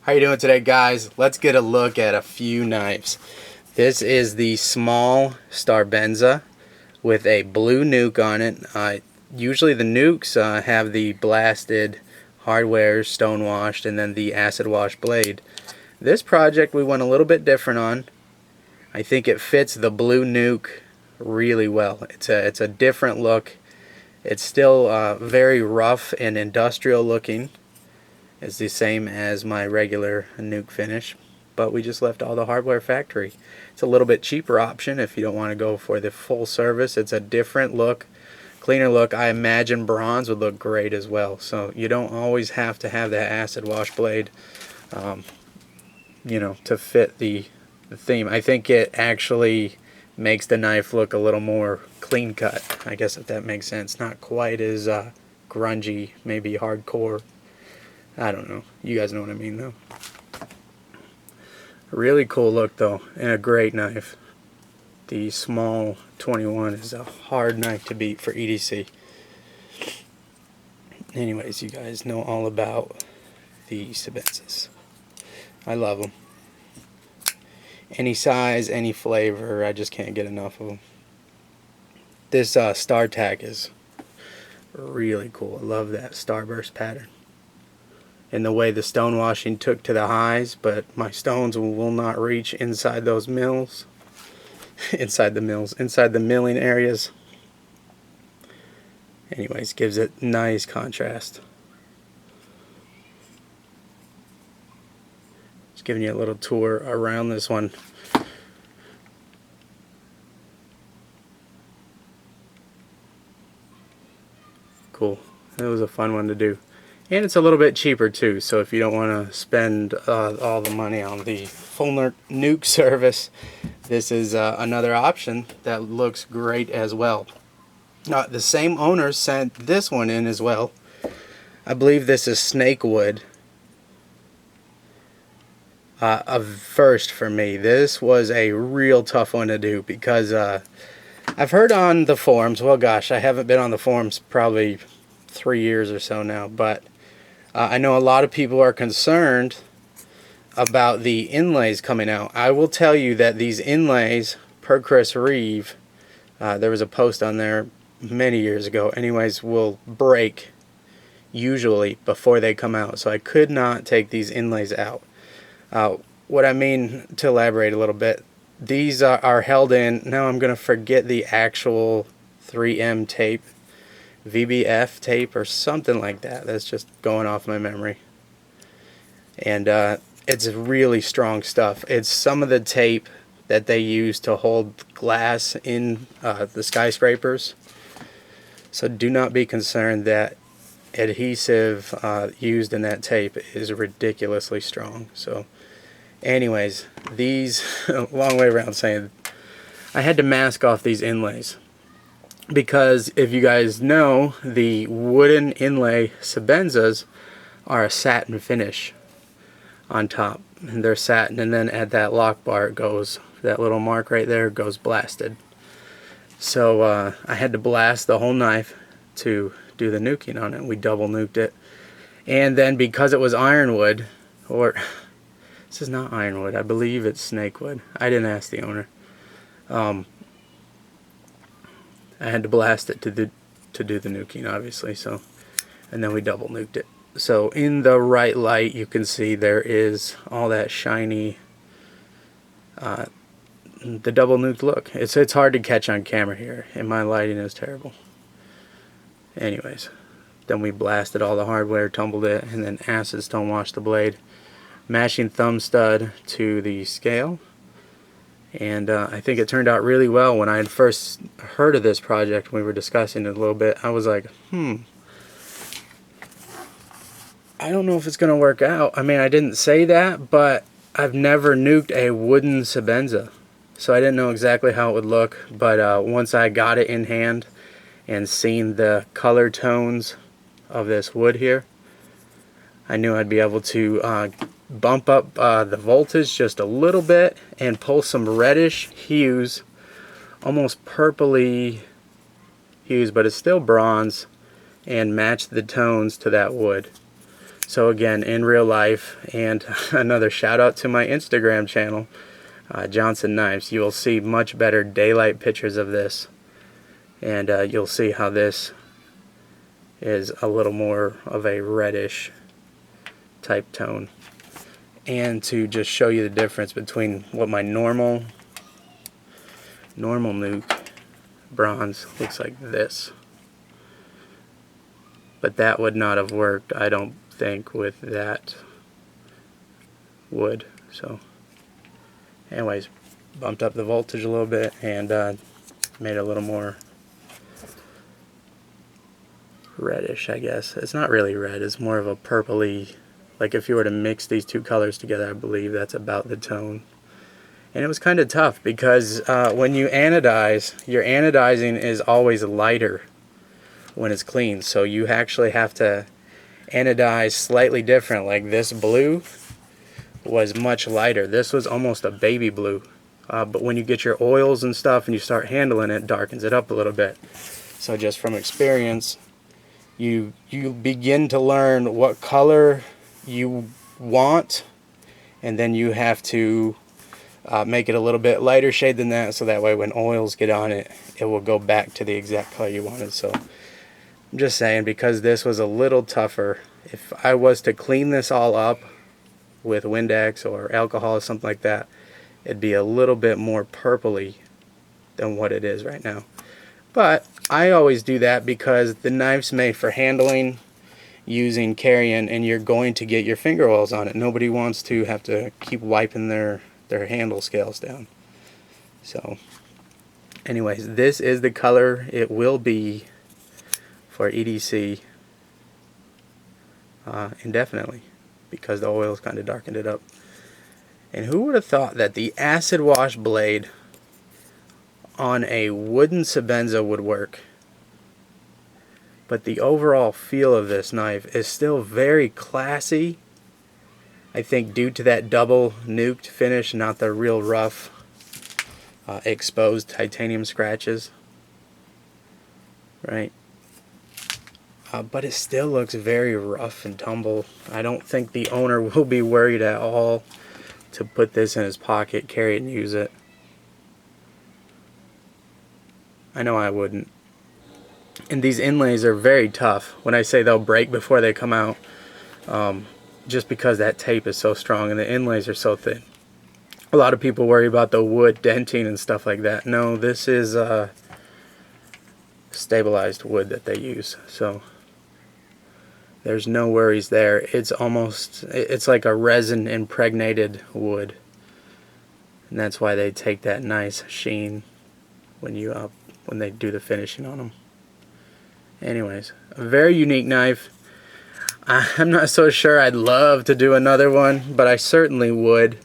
How you doing today, guys? Let's get a look at a few knives. This is the small Sebenza with a blue nuke on it. Usually the nukes have the blasted hardware stonewashed and then the acid wash blade. This project we went a little bit different on. I think it fits the blue nuke really well. It's a different look. It's still very rough and industrial looking. It's the same as my regular nuke finish, but we just left all the hardware factory. It's a little bit cheaper option if you don't want to go for the full service. It's a different look, cleaner look. I imagine bronze would look great as well. So you don't always have to have that acid wash blade, you know, to fit the theme. I think it actually makes the knife look a little more clean cut, I guess, if that makes sense. Not quite as grungy, maybe hardcore. I don't know. You guys know what I mean, though. Really cool look, though, and a great knife. The small 21 is a hard knife to beat for EDC. Anyways, you guys know all about the Sebenzas. I love them. Any size, any flavor, I just can't get enough of them. This star tag is really cool. I love that starburst pattern. And the way the stonewashing took to the highs, but my stones will not reach inside those mills. inside the milling areas. Anyways, gives it nice contrast. Just giving you a little tour around this one. Cool. It was a fun one to do. And it's a little bit cheaper too, so if you don't want to spend all the money on the full nuke service, this is another option that looks great as well. The same owner sent this one in as well. I believe this is Snakewood. A first for me. This was a real tough one to do because I've heard on the forums, well gosh, I haven't been on the forums probably 3 years or so now, but I know a lot of people are concerned about the inlays coming out. I will tell you that these inlays, per Chris Reeve, there was a post on there many years ago, anyways, will break usually before they come out. So I could not take these inlays out. What I mean, to elaborate a little bit, these are held in, now I'm going to forget the actual 3M tape, VBF tape or something like that. That's just going off my memory. And it's really strong stuff. It's some of the tape that they use to hold glass in the skyscrapers. So do not be concerned that adhesive used in that tape is ridiculously strong. So anyways, these, long way around saying, I had to mask off these inlays. Because if you guys know, the wooden inlay Sebenzas are a satin finish on top. And they're satin, and then at that lock bar it goes, that little mark right there goes blasted. So I had to blast the whole knife to do the nuking on it. We double nuked it. And then because it was ironwood, or this is not ironwood, I believe it's snakewood. I didn't ask the owner. I had to blast it to do the nuking, obviously. So, and then we double nuked it. So in the right light, you can see there is all that shiny, the double nuked look. It's hard to catch on camera here, and my lighting is terrible. Anyways, then we blasted all the hardware, tumbled it, and then acid stone washed the blade, mashing thumb stud to the scale. And I think it turned out really well. When I had first heard of this project, we were discussing it a little bit, I was like, I don't know if it's going to work out. I mean, I didn't say that, but I've never nuked a wooden Sebenza, so I didn't know exactly how it would look. But once I got it in hand and seen the color tones of this wood here, I knew I'd be able to bump up the voltage just a little bit and pull some reddish hues, almost purpley hues, but it's still bronze, and match the tones to that wood. So again, in real life, and another shout out to my Instagram channel, JohnsonKnives, you will see much better daylight pictures of this, and you'll see how this is a little more of a reddish type tone. And to just show you the difference between what my normal Nuke bronze looks like this. But that would not have worked, I don't think, with that wood. So anyways, bumped up the voltage a little bit and made it a little more reddish, I guess. It's not really red, it's more of a purpley, like if you were to mix these two colors together, I believe that's about the tone. And it was kind of tough because when you anodize, your anodizing is always lighter when it's clean, so you actually have to anodize slightly different. Like this blue was much lighter. This was almost a baby blue. But when you get your oils and stuff and you start handling it, it darkens it up a little bit. So just from experience, you begin to learn what color you want, and then you have to make it a little bit lighter shade than that, so that way when oils get on it, it will go back to the exact color you wanted. So I'm just saying, because this was a little tougher, if I was to clean this all up with Windex or alcohol or something like that, it'd be a little bit more purpley than what it is right now. But I always do that because the knife's made for handling, using, carrying, and you're going to get your finger oils on it. Nobody wants to have to keep wiping their handle scales down. So anyways, this is the color it will be for EDC indefinitely, because the oils kind of darkened it up. And who would have thought that the acid wash blade on a wooden Sebenza would work? But the overall feel of this knife is still very classy. I think due to that double nuked finish, not the real rough exposed titanium scratches, right? But it still looks very rough and tumble. I don't think the owner will be worried at all to put this in his pocket, carry it, and use it. I know I wouldn't. And these inlays are very tough. When I say they'll break before they come out, just because that tape is so strong and the inlays are so thin. A lot of people worry about the wood denting and stuff like that. No, this is stabilized wood that they use, so there's no worries there. It's like a resin impregnated wood, and that's why they take that nice sheen when they do the finishing on them. Anyways, a very unique knife. I'm not so sure I'd love to do another one, but I certainly would.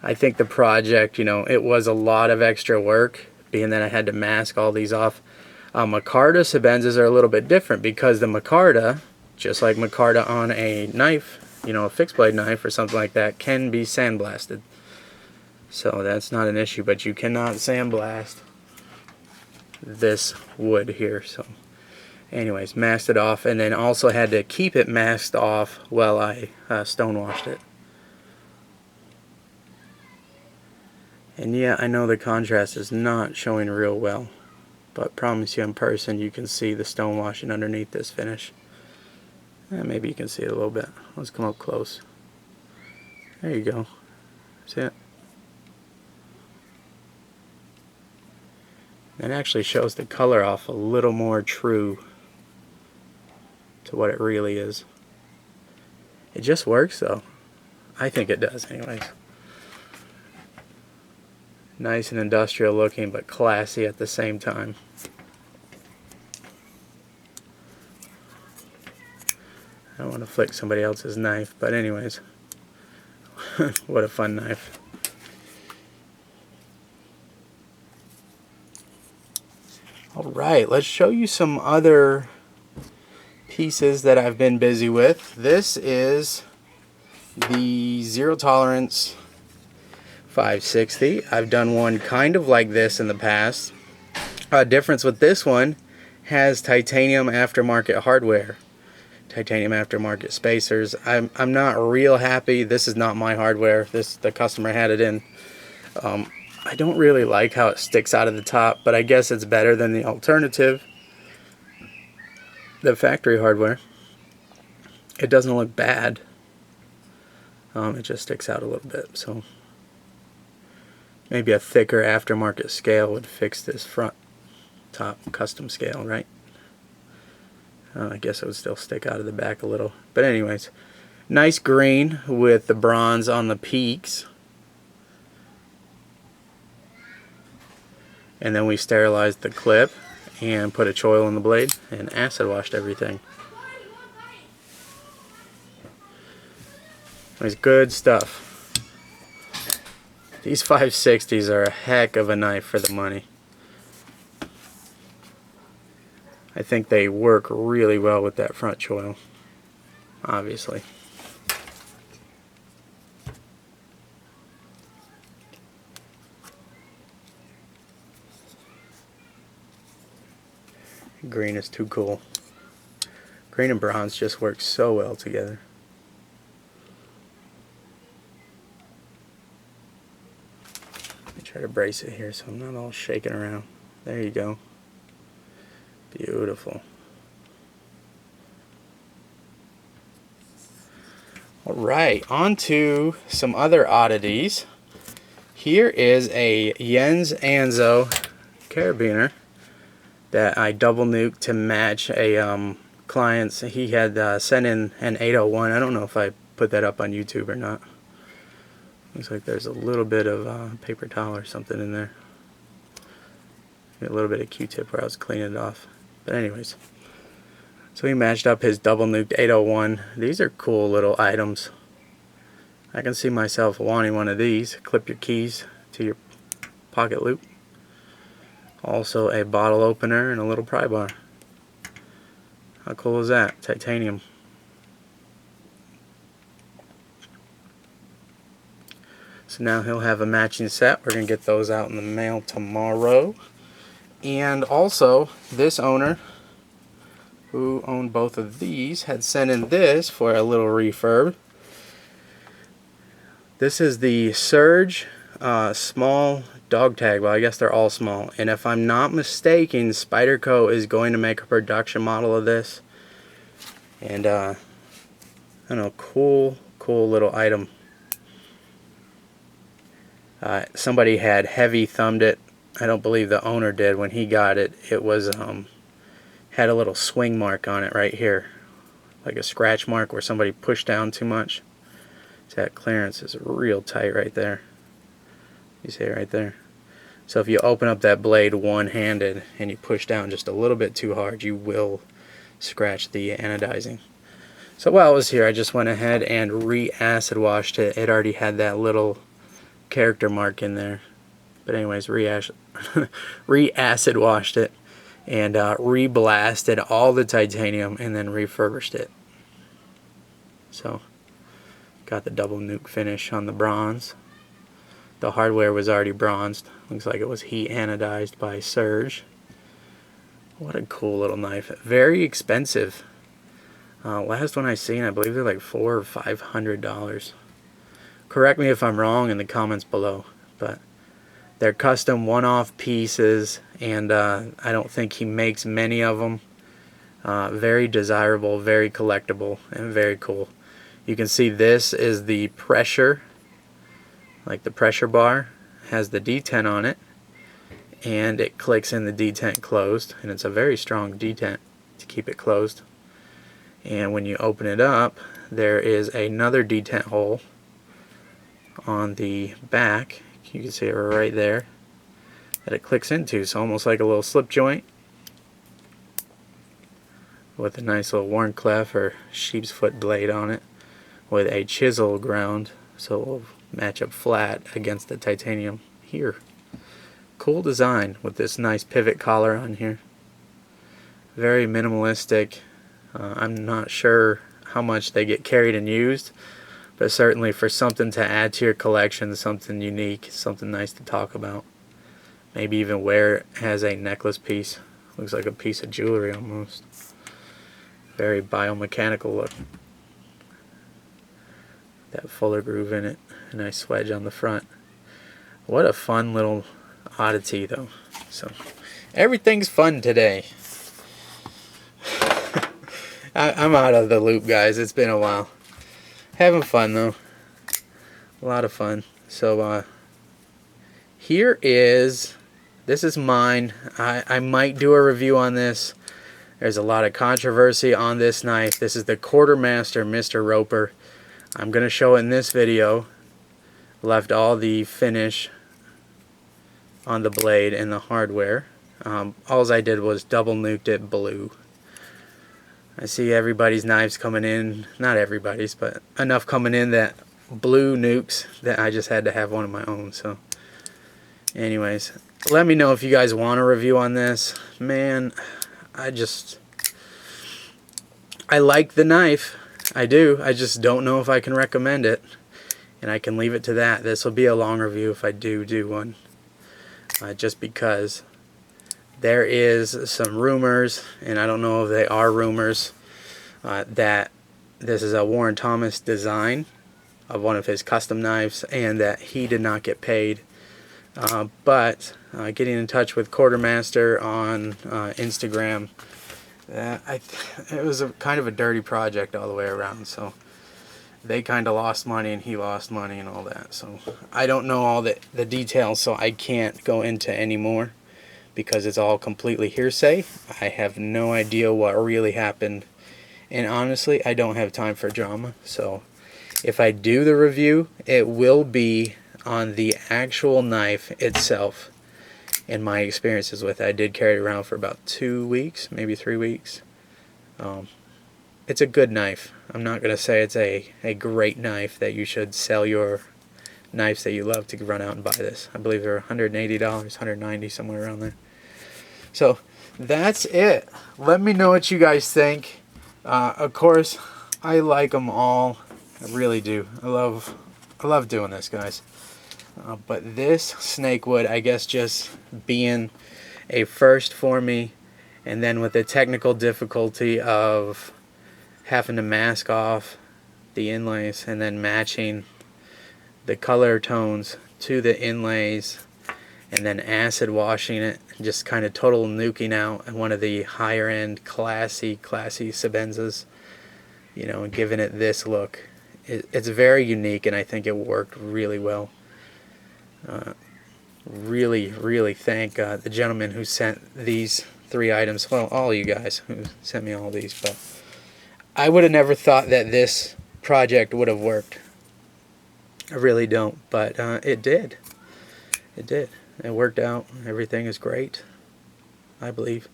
I think the project, it was a lot of extra work, being that I had to mask all these off. Micarta Sebenzas are a little bit different, because the micarta, just like micarta on a knife, a fixed blade knife or something like that, can be sandblasted. So that's not an issue, but you cannot sandblast this wood here. So anyways, masked it off, and then also had to keep it masked off while I stonewashed it. And yeah, I know the contrast is not showing real well, but promise you in person you can see the stonewashing underneath this finish. Maybe you can see it a little bit. Let's come up close. There you go. See it? It actually shows the color off a little more true to what it really is. It just works though. I think it does anyways. Nice and industrial looking, but classy at the same time. I don't want to flick somebody else's knife, but anyways. What a fun knife. Alright, let's show you some other pieces that I've been busy with. This is the Zero Tolerance 560. I've done one kind of like this in the past. Difference with this one, has titanium aftermarket hardware. titanium aftermarket spacers. I'm not real happy. This is not my hardware. The customer had it in. I don't really like how it sticks out of the top, but I guess it's better than the alternative, the factory hardware. It doesn't look bad. It just sticks out a little bit, so maybe a thicker aftermarket scale would fix this front top custom scale, right? I guess it would still stick out of the back a little. But anyways, nice green with the bronze on the peaks. And then we sterilized the clip and put a choil in the blade and acid washed everything. It's good stuff. These 560s are a heck of a knife for the money. I think they work really well with that front choil, obviously. Green is too cool. Green and bronze just work so well together. Let me try to brace it here so I'm not all shaking around. There you go. Beautiful. Alright, on to some other oddities. Here is a Jens Anzo carabiner that I double nuked to match a client's. He had sent in an 801. I don't know if I put that up on YouTube or not. Looks like there's a little bit of paper towel or something in there. A little bit of Q-tip where I was cleaning it off. But anyways, so he matched up his double nuked 801. These are cool little items. I can see myself wanting one of these. Clip your keys to your pocket loop. Also a bottle opener and a little pry bar. How cool is that? Titanium. So now he'll have a matching set. We're going to get those out in the mail tomorrow. And also, this owner, who owned both of these, had sent in this for a little refurb. This is the Surge small dog tag. Well, I guess they're all small. And if I'm not mistaken, Spyderco is going to make a production model of this. And I don't know, cool little item. Somebody had heavy thumbed it. I don't believe the owner did when he got it. It was had a little swing mark on it right here, like a scratch mark where somebody pushed down too much. So that clearance is real tight right there. You see it right there. So if you open up that blade one-handed and you push down just a little bit too hard, you will scratch the anodizing. So while it was here, I just went ahead and re-acid washed it. It already had that little character mark in there. But anyways, re-acid washed it and re-blasted all the titanium and then refurbished it. So got the double nuke finish on the bronze. The hardware was already bronzed. Looks like it was heat anodized by Surge. What a cool little knife. Very expensive. Last one I seen, I believe they're like $400 or $500. Correct me if I'm wrong in the comments below, but they're custom one-off pieces, and I don't think he makes many of them. Very desirable, very collectible, and very cool. You can see this is the pressure, like the pressure bar, has the detent on it, and it clicks in the detent closed, and it's a very strong detent to keep it closed. And when you open it up, there is another detent hole on the back. You can see it right there that it clicks into, so almost like a little slip joint with a nice little Warncliffe or sheep's foot blade on it with a chisel ground, so it will match up flat against the titanium here. Cool design with this nice pivot collar on here. Very minimalistic. I'm not sure how much they get carried and used, but certainly for something to add to your collection, something unique, something nice to talk about. Maybe even wear it as a necklace piece. Looks like a piece of jewelry almost. Very biomechanical look. That fuller groove in it. A nice wedge on the front. What a fun little oddity though. So everything's fun today. I'm out of the loop, guys. It's been a while. Having fun though. A lot of fun. So here is, this is mine. I might do a review on this. There's a lot of controversy on this knife. This is the Quartermaster Mr Roper. I'm going to show it in this video. Left all the finish on the blade and the hardware. All I did was double nuked it blue. I see everybody's knives coming in. Not everybody's, but enough coming in that blue nukes that I just had to have one of my own. So anyways, let me know if you guys want a review on this. Man, I like the knife. I do. I just don't know if I can recommend it. And I can leave it to that. This will be a long review if I do one. Just because there is some rumors, and I don't know if they are rumors, that this is a Warren Thomas design of one of his custom knives and that he did not get paid. But getting in touch with Quartermaster on Instagram, it was kind of a dirty project all the way around. So they kind of lost money and he lost money and all that. So I don't know all the details, so I can't go into any more because it's all completely hearsay. I have no idea what really happened, and honestly I don't have time for drama. So if I do the review, it will be on the actual knife itself and my experiences with it. I did carry it around for about 2 weeks, maybe 3 weeks. It's a good knife. I'm not going to say it's a great knife that you should sell your knives that you love to run out and buy this. I believe they're $180, $190, somewhere around there. So that's it. Let me know what you guys think. Of course, I like them all. I really do. I love doing this, guys. But this Snakewood, I guess, just being a first for me, and then with the technical difficulty of having to mask off the inlays and then matching the color tones to the inlays and then acid washing it, just kind of total nuking out one of the higher end classy Sebenzas, you know, and giving it this look. It's very unique, and I think it worked really well. Really thank the gentleman who sent these 3 items. Well, all you guys who sent me all these, but I would have never thought that this project would have worked. I really don't, but it did. It did. It worked out. Everything is great, I believe.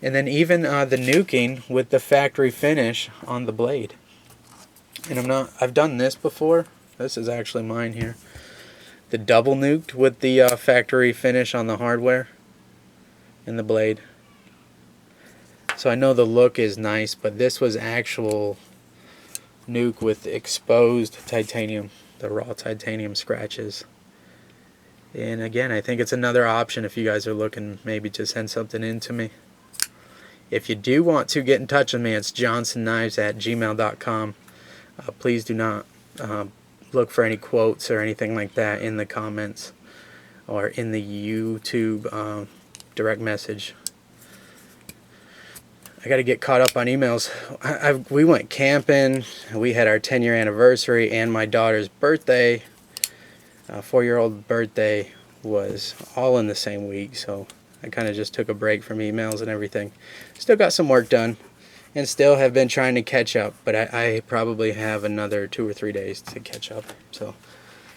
And then even the nuking with the factory finish on the blade. And I've done this before. This is actually mine here. The double nuked with the factory finish on the hardware and the blade. So I know the look is nice, but this was actual nuke with exposed titanium, the raw titanium scratches. And again, I think it's another option if you guys are looking maybe to send something in to me. If you do want to get in touch with me, it's JohnsonKnives@gmail.com. Please do not look for any quotes or anything like that in the comments or in the YouTube direct message. I got to get caught up on emails. We went camping. We had our 10-year anniversary and my daughter's birthday. 4-year-old birthday was all in the same week, so I kind of just took a break from emails and everything. Still got some work done and still have been trying to catch up, but I probably have another 2 or 3 days to catch up. So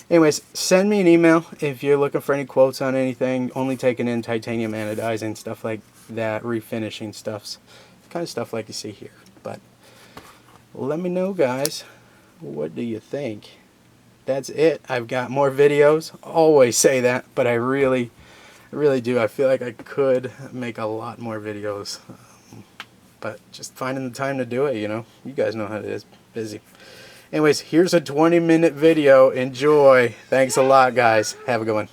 anyways, send me an email if you're looking for any quotes on anything, only taking in titanium anodizing, stuff like that, refinishing stuffs, kind of stuff like you see here. But let me know, guys, what do you think? That's it. I've got more videos. Always say that, but I really do. I feel like I could make a lot more videos, but just finding the time to do it, you know. You guys know how it is. Busy. Anyways, here's a 20-minute video. Enjoy. Thanks a lot, guys. Have a good one.